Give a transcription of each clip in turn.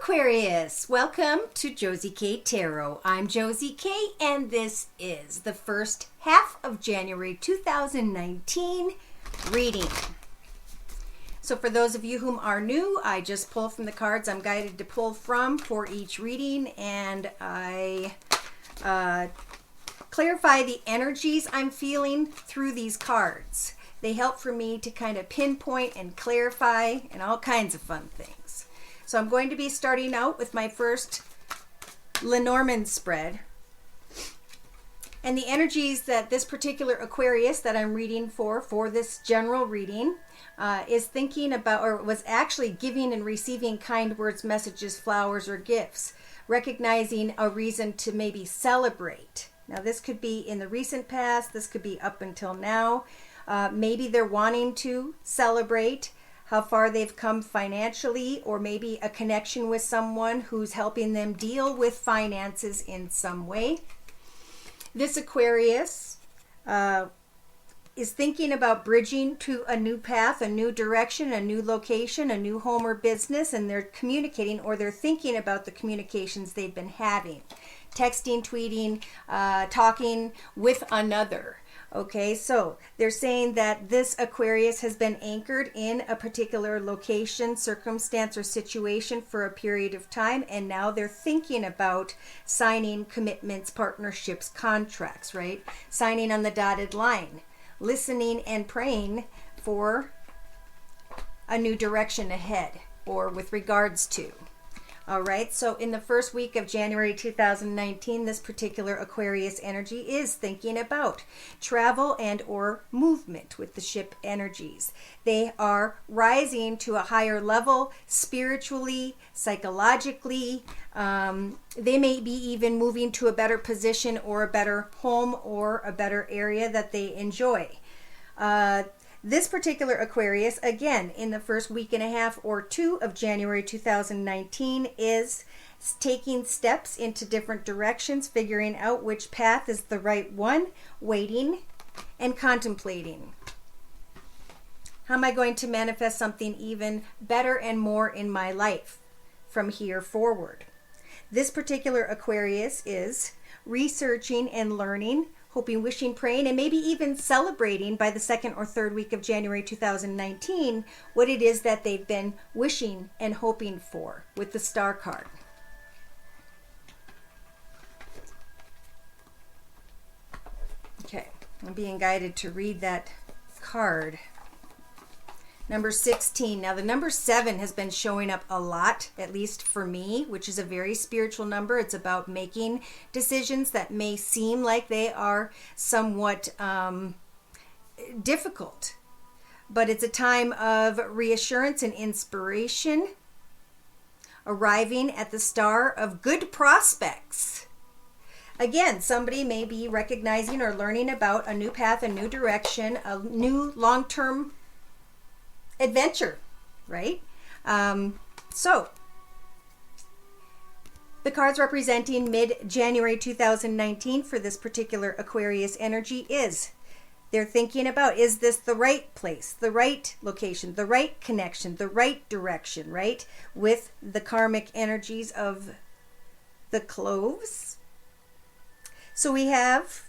Aquarius, welcome to Josie K Tarot. I'm Josie K and this is the first half of January 2019 reading. So for those of you whom are new, I just pull from the cards I'm guided to pull from for each reading, and I clarify the energies I'm feeling through these cards. They help for me to kind of pinpoint and clarify and all kinds of fun things. So I'm going to be starting out with my first Lenormand Spread. And the energies that this particular Aquarius that I'm reading for this general reading is thinking about, or was actually giving and receiving kind words, messages, flowers, or gifts, recognizing a reason to maybe celebrate. Now this could be in the recent past, this could be up until now. Maybe they're wanting to celebrate how far they've come financially, or maybe a connection with someone who's helping them deal with finances in some way. This Aquarius is thinking about bridging to a new path, a new direction, a new location, a new home or business, and they're communicating, or they're thinking about the communications they've been having. Texting, tweeting, talking with another. Okay, so they're saying that this Aquarius has been anchored in a particular location, circumstance, or situation for a period of time, and now they're thinking about signing commitments, partnerships, contracts, right? Signing on the dotted line, listening and praying for a new direction ahead, or with regards to. All right, so in the first week of January 2019, this particular Aquarius energy is thinking about travel and or movement with the ship energies. They are rising to a higher level spiritually, psychologically. They may be even moving to a better position or a better home or a better area that they enjoy. This particular Aquarius, again, in the first week and a half or two of January 2019, is taking steps into different directions, figuring out which path is the right one, waiting and contemplating. How am I going to manifest something even better and more in my life from here forward? This particular Aquarius is researching and learning, hoping, wishing, praying, and maybe even celebrating by the second or third week of January 2019 what it is that they've been wishing and hoping for with the Star card. Okay, I'm being guided to read that card. Number 16. Now the number 7 has been showing up a lot, at least for me, which is a very spiritual number. It's about making decisions that may seem like they are somewhat difficult. But it's a time of reassurance and inspiration, arriving at the star of good prospects. Again, somebody may be recognizing or learning about a new path, a new direction, a new long-term adventure, right? So the cards representing mid-January 2019 for this particular Aquarius energy is they're thinking about, is this the right place, the right location, the right connection, the right direction, right? With the karmic energies of the cloves. So we have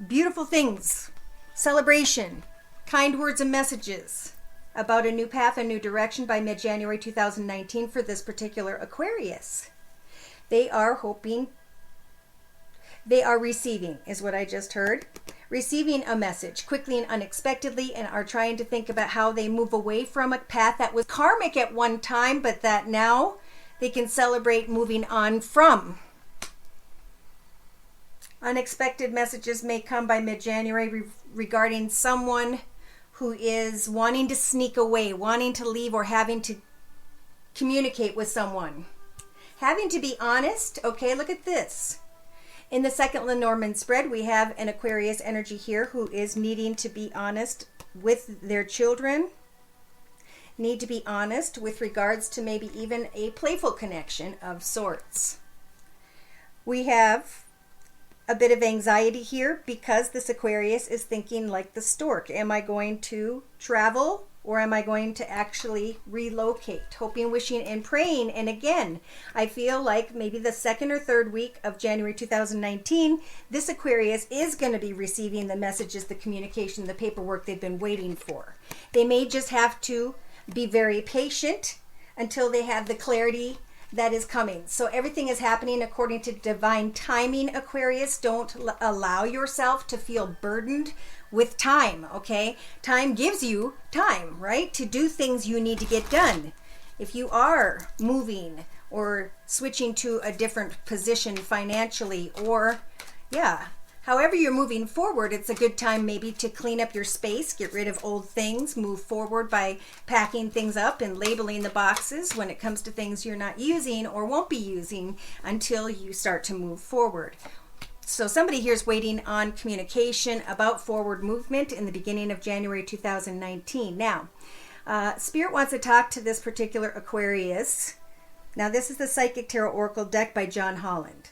beautiful things, celebration, kind words and messages about a new path, a new direction by mid-January 2019 for this particular Aquarius. They are hoping, they are receiving, is what I just heard. Receiving a message quickly and unexpectedly, and are trying to think about how they move away from a path that was karmic at one time, but that now they can celebrate moving on from. Unexpected messages may come by mid-January regarding someone who is wanting to sneak away, wanting to leave, or having to communicate with someone. Having to be honest. Okay, look at this. In the second Lenormand Spread, we have an Aquarius energy here who is needing to be honest with their children. Need to be honest with regards to maybe even a playful connection of sorts. We have a bit of anxiety here because this Aquarius is thinking like the stork. Am I going to travel Or am I going to actually relocate? Hoping, wishing, and praying. And again, I feel like maybe the second or third week of January 2019, this Aquarius is going to be receiving the messages, the communication, the paperwork they've been waiting for. They may just have to be very patient until they have the clarity that is coming. So everything is happening according to divine timing, Aquarius. Don't allow yourself to feel burdened with time, okay? Time gives you time, right? To do things you need to get done. If you are moving or switching to a different position financially, or however you're moving forward, it's a good time maybe to clean up your space, get rid of old things, move forward by packing things up and labeling the boxes when it comes to things you're not using or won't be using until you start to move forward. So somebody here is waiting on communication about forward movement in the beginning of January 2019. Now, Spirit wants to talk to this particular Aquarius. Now, this is the Psychic Tarot Oracle deck by John Holland.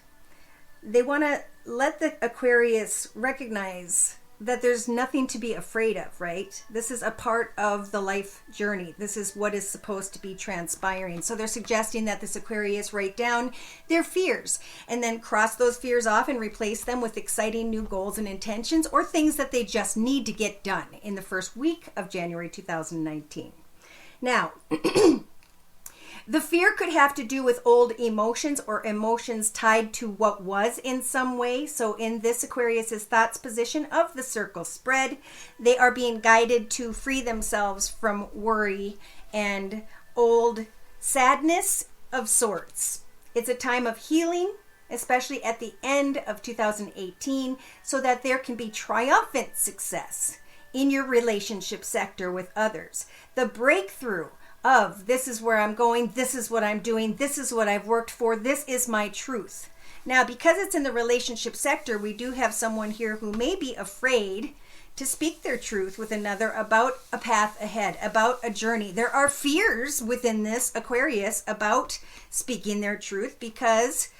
They want to let the Aquarius recognize that there's nothing to be afraid of, right? This is a part of the life journey. This is what is supposed to be transpiring. So they're suggesting that this Aquarius write down their fears and then cross those fears off and replace them with exciting new goals and intentions, or things that they just need to get done in the first week of January 2019. Now, the fear could have to do with old emotions or emotions tied to what was in some way. So in this Aquarius's thoughts position of the circle spread, they are being guided to free themselves from worry and old sadness of sorts. It's a time of healing, especially at the end of 2018, so that there can be triumphant success in your relationship sector with others. The breakthrough of this is where I'm going, this is what I'm doing, this is what I've worked for, this is my truth. Now, because it's in the relationship sector, we do have someone here who may be afraid to speak their truth with another about a path ahead, about a journey. There are fears within this Aquarius about speaking their truth because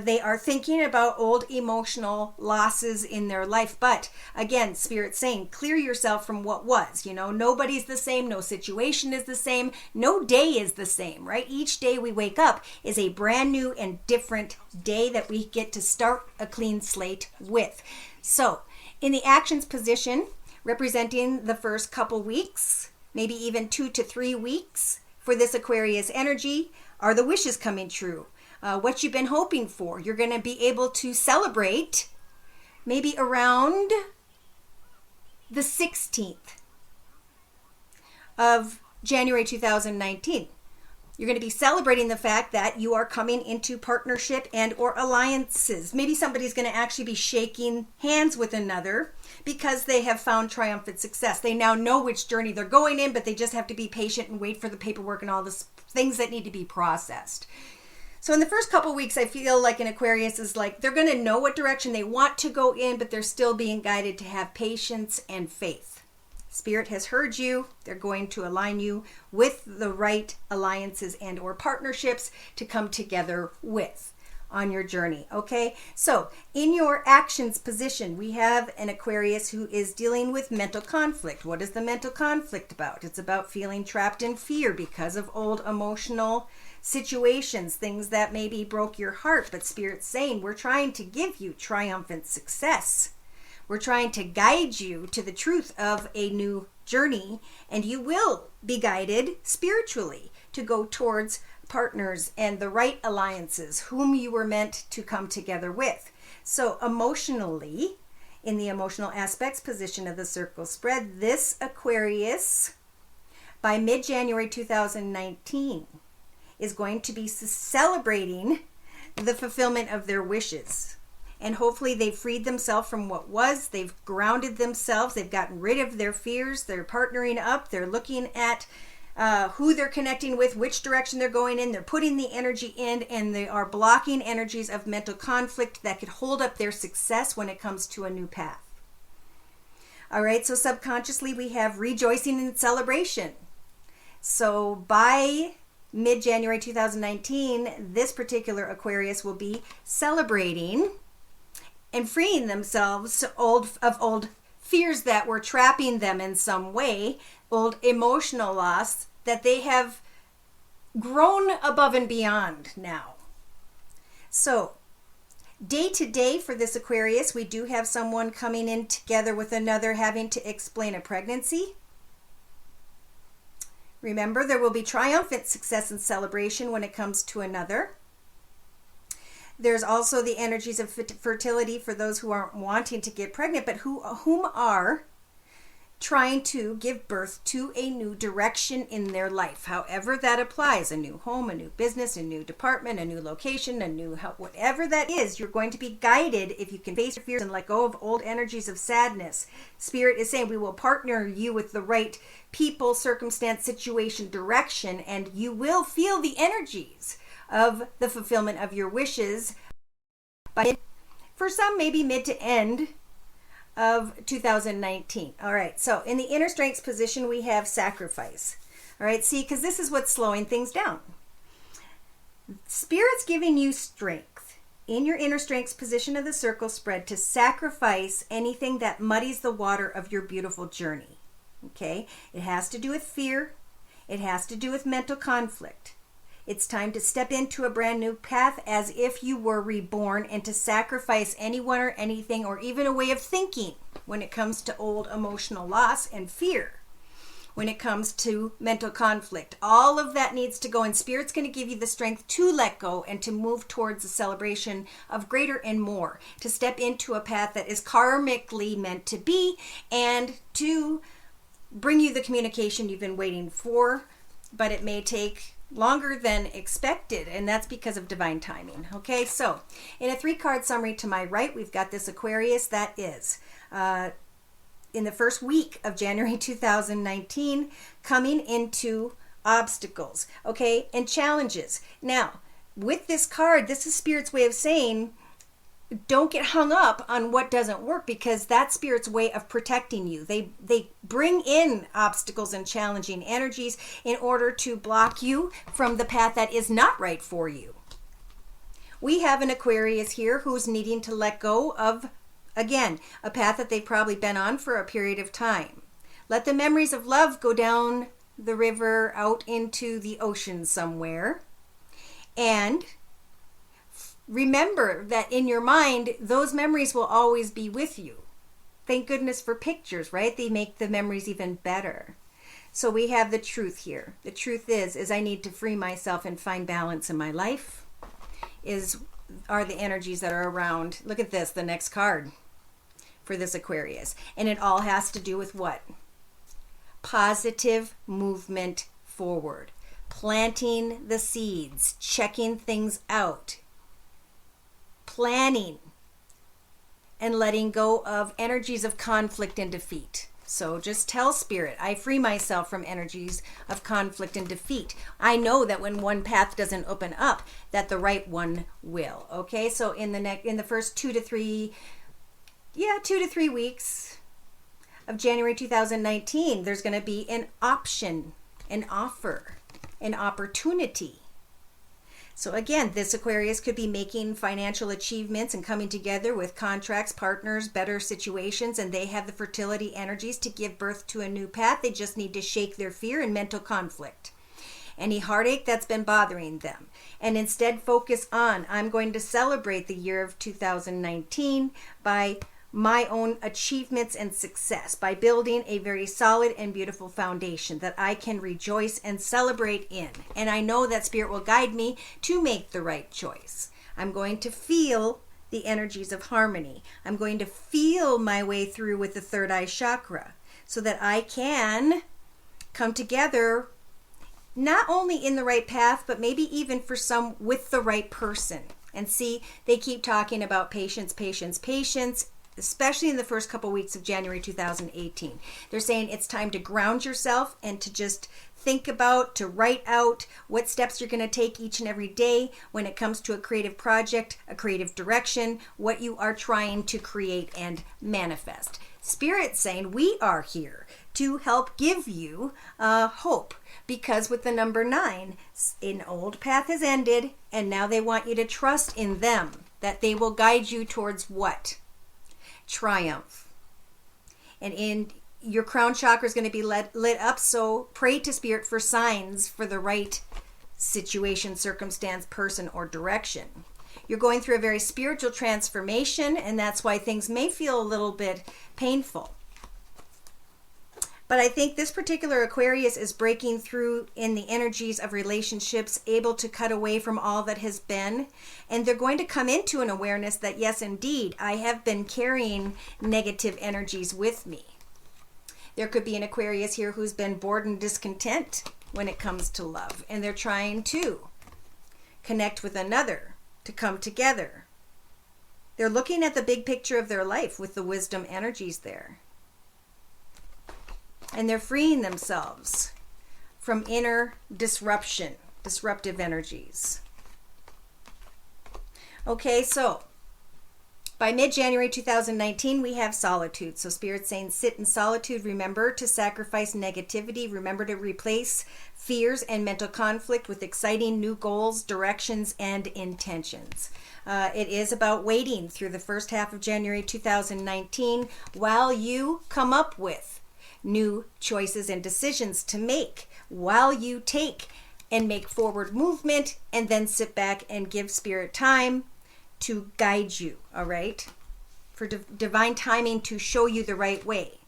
they are thinking about old emotional losses in their life. But again, Spirit's saying, clear yourself from what was. Nobody's the same. No situation is the same. No day is the same, right? Each day we wake up is a brand new and different day that we get to start a clean slate with. So in the actions position, representing the first couple weeks, maybe even 2 to 3 weeks for this Aquarius energy, are the wishes coming true? What you've been hoping for. You're going to be able to celebrate maybe around the 16th of January 2019. You're going to be celebrating the fact that you are coming into partnership and or alliances. Maybe somebody's going to actually be shaking hands with another because they have found triumphant success. They now know which journey they're going in, but they just have to be patient and wait for the paperwork and all the things that need to be processed. So in the first couple weeks, I feel like an Aquarius is like they're going to know what direction they want to go in, but they're still being guided to have patience and faith. Spirit has heard you. They're going to align you with the right alliances and or partnerships to come together with on your journey, okay? So in your actions position, we have an Aquarius who is dealing with mental conflict. What is the mental conflict about? It's about feeling trapped in fear because of old emotional situations, things that maybe broke your heart, but Spirit's saying we're trying to give you triumphant success. We're trying to guide you to the truth of a new journey, and you will be guided spiritually to go towards partners and the right alliances whom you were meant to come together with. So emotionally, in the emotional aspects position of the circle spread, this Aquarius by mid-January 2019 is going to be celebrating the fulfillment of their wishes. And hopefully they've freed themselves from what was. They've grounded themselves. They've gotten rid of their fears. They're partnering up. They're looking at who they're connecting with, which direction they're going in. They're putting the energy in, and they are blocking energies of mental conflict that could hold up their success when it comes to a new path. All right, so subconsciously we have rejoicing and celebration. So by mid-January 2019, this particular Aquarius will be celebrating and freeing themselves of old fears that were trapping them in some way, old emotional loss that they have grown above and beyond now. So day to day for this Aquarius, we do have someone coming in together with another having to explain a pregnancy. Remember, there will be triumphant success and celebration when it comes to another. There's also the energies of fertility for those who aren't wanting to get pregnant, but whom are trying to give birth to a new direction in their life. However that applies, a new home, a new business, a new department, a new location, a new help, whatever that is, you're going to be guided if you can face your fears and let go of old energies of sadness. Spirit is saying we will partner you with the right people, circumstance, situation, direction, and you will feel the energies of the fulfillment of your wishes by, for some, maybe mid to end of 2019. All right, so in the inner strengths position, we have sacrifice. All right, see, because this is what's slowing things down. Spirit's giving you strength in your inner strengths position of the circle spread to sacrifice anything that muddies the water of your beautiful journey. Okay, it has to do with fear. It has to do with mental conflict. It's time to step into a brand new path as if you were reborn and to sacrifice anyone or anything or even a way of thinking when it comes to old emotional loss and fear. When it comes to mental conflict, all of that needs to go, and Spirit's going to give you the strength to let go and to move towards a celebration of greater and more, to step into a path that is karmically meant to be and to bring you the communication you've been waiting for, but it may take longer than expected, and that's because of divine timing. Okay, so in a 3-card summary to my right, we've got this Aquarius that is in the first week of January 2019 coming into obstacles, okay, and challenges. Now, with this card, this is Spirit's way of saying don't get hung up on what doesn't work, because that's Spirit's way of protecting you. They bring in obstacles and challenging energies in order to block you from the path that is not right for you. We have an Aquarius here who's needing to let go of, again, a path that they've probably been on for a period of time. Let the memories of love go down the river out into the ocean somewhere. And remember that in your mind, those memories will always be with you. Thank goodness for pictures, right? They make the memories even better. So we have the truth here. The truth is I need to free myself and find balance in my life, are the energies that are around. Look at this, the next card for this Aquarius. And it all has to do with what? Positive movement forward. Planting the seeds, checking things out, planning, and letting go of energies of conflict and defeat. So just tell Spirit, I free myself from energies of conflict and defeat. I know that when one path doesn't open up, that the right one will. Okay, so in the first 2 to 3 weeks of January 2019, there's going to be an option, an offer, an opportunity. So again, this Aquarius could be making financial achievements and coming together with contracts, partners, better situations, and they have the fertility energies to give birth to a new path. They just need to shake their fear and mental conflict, any heartache that's been bothering them, and instead focus on, I'm going to celebrate the year of 2019 by my own achievements and success, by building a very solid and beautiful foundation that I can rejoice and celebrate in. And I know that Spirit will guide me to make the right choice. I'm going to feel the energies of harmony. I'm going to feel my way through with the third eye chakra so that I can come together not only in the right path, but maybe even for some with the right person. And see, they keep talking about patience, patience, patience, especially in the first couple weeks of January 2018. They're saying it's time to ground yourself and to just think about, to write out what steps you're going to take each and every day when it comes to a creative project, a creative direction, what you are trying to create and manifest. Spirit's saying we are here to help give you hope, because with the number 9, an old path has ended, and now they want you to trust in them, that they will guide you towards what? Triumph. And your crown chakra is going to be lit up, so pray to Spirit for signs for the right situation, circumstance, person, or direction. You're going through a very spiritual transformation, and that's why things may feel a little bit painful. But I think this particular Aquarius is breaking through in the energies of relationships, able to cut away from all that has been. And they're going to come into an awareness that, yes, indeed, I have been carrying negative energies with me. There could be an Aquarius here who's been bored and discontent when it comes to love. And they're trying to connect with another, to come together. They're looking at the big picture of their life with the wisdom energies there. And they're freeing themselves from inner disruptive energies. Okay, so by mid-January 2019, we have solitude. So Spirit's saying sit in solitude. Remember to sacrifice negativity. Remember to replace fears and mental conflict with exciting new goals, directions, and intentions. It is about waiting through the first half of January 2019 while you come up with new choices and decisions to make, while you take and make forward movement, and then sit back and give Spirit time to guide you, all right? For divine timing to show you the right way.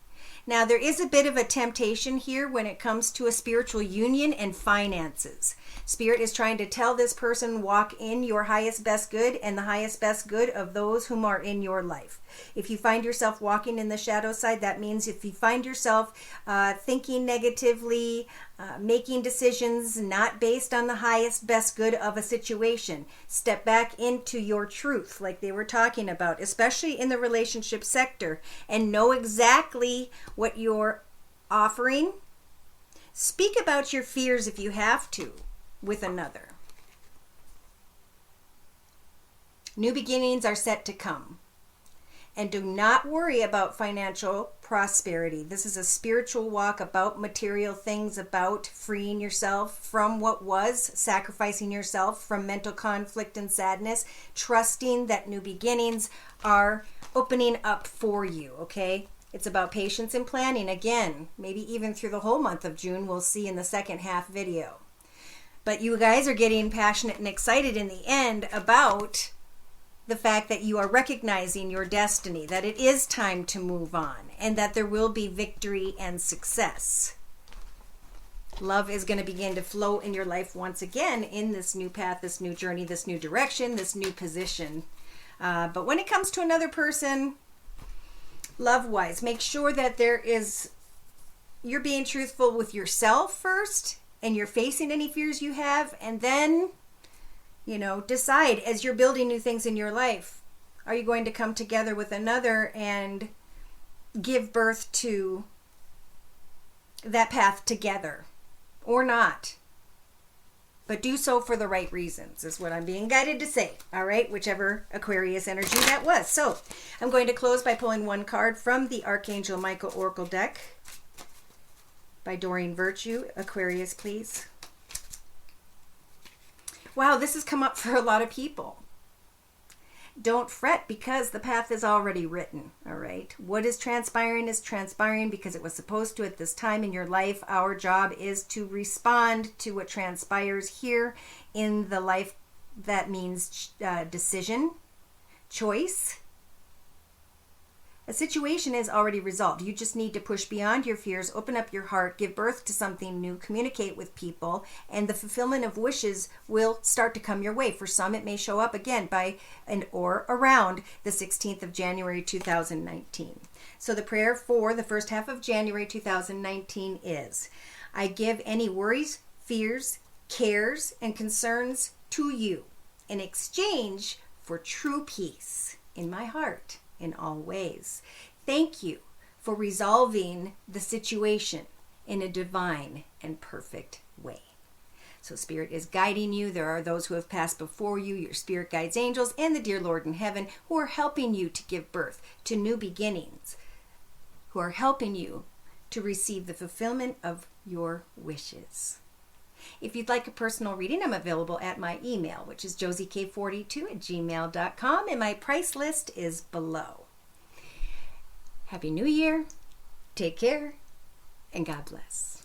Now, there is a bit of a temptation here when it comes to a spiritual union and finances. Spirit is trying to tell this person, walk in your highest best good and the highest best good of those whom are in your life. If you find yourself walking in the shadow side, that means if you find yourself thinking negatively, making decisions not based on the highest best good of a situation, step back into your truth like they were talking about, especially in the relationship sector, and know exactly what you're offering. Speak about your fears if you have to with another. New beginnings are set to come. And do not worry about financial prosperity. This is a spiritual walk about material things, about freeing yourself from what was, sacrificing yourself from mental conflict and sadness, trusting that new beginnings are opening up for you, okay? It's about patience and planning. Again, maybe even through the whole month of June, we'll see in the second half video. But you guys are getting passionate and excited in the end about the fact that you are recognizing your destiny, that it is time to move on, and that there will be victory and success. Love is going to begin to flow in your life once again in this new path, this new journey, this new direction, this new position. But when it comes to another person, love-wise, make sure that you're being truthful with yourself first, and you're facing any fears you have, and then decide as you're building new things in your life, are you going to come together with another and give birth to that path together or not? But do so for the right reasons is what I'm being guided to say. All right, whichever Aquarius energy that was. So I'm going to close by pulling one card from the Archangel Michael Oracle deck by Doreen Virtue. Aquarius, please. Wow, this has come up for a lot of people. Don't fret because the path is already written, all right? What is transpiring because it was supposed to at this time in your life. Our job is to respond to what transpires here in the life. That means decision, choice. A situation is already resolved. You just need to push beyond your fears, open up your heart, give birth to something new, communicate with people, and the fulfillment of wishes will start to come your way. For some, it may show up again by or around the 16th of January 2019. So the prayer for the first half of January 2019 is, I give any worries, fears, cares, and concerns to you in exchange for true peace in my heart. In all ways. Thank you for resolving the situation in a divine and perfect way. So Spirit is guiding you. There are those who have passed before you, your spirit guides, angels, and the dear Lord in heaven, who are helping you to give birth to new beginnings, who are helping you to receive the fulfillment of your wishes. If you'd like a personal reading, I'm available at my email, which is josiek42@gmail.com, and my price list is below. Happy New Year. Take care, and God bless.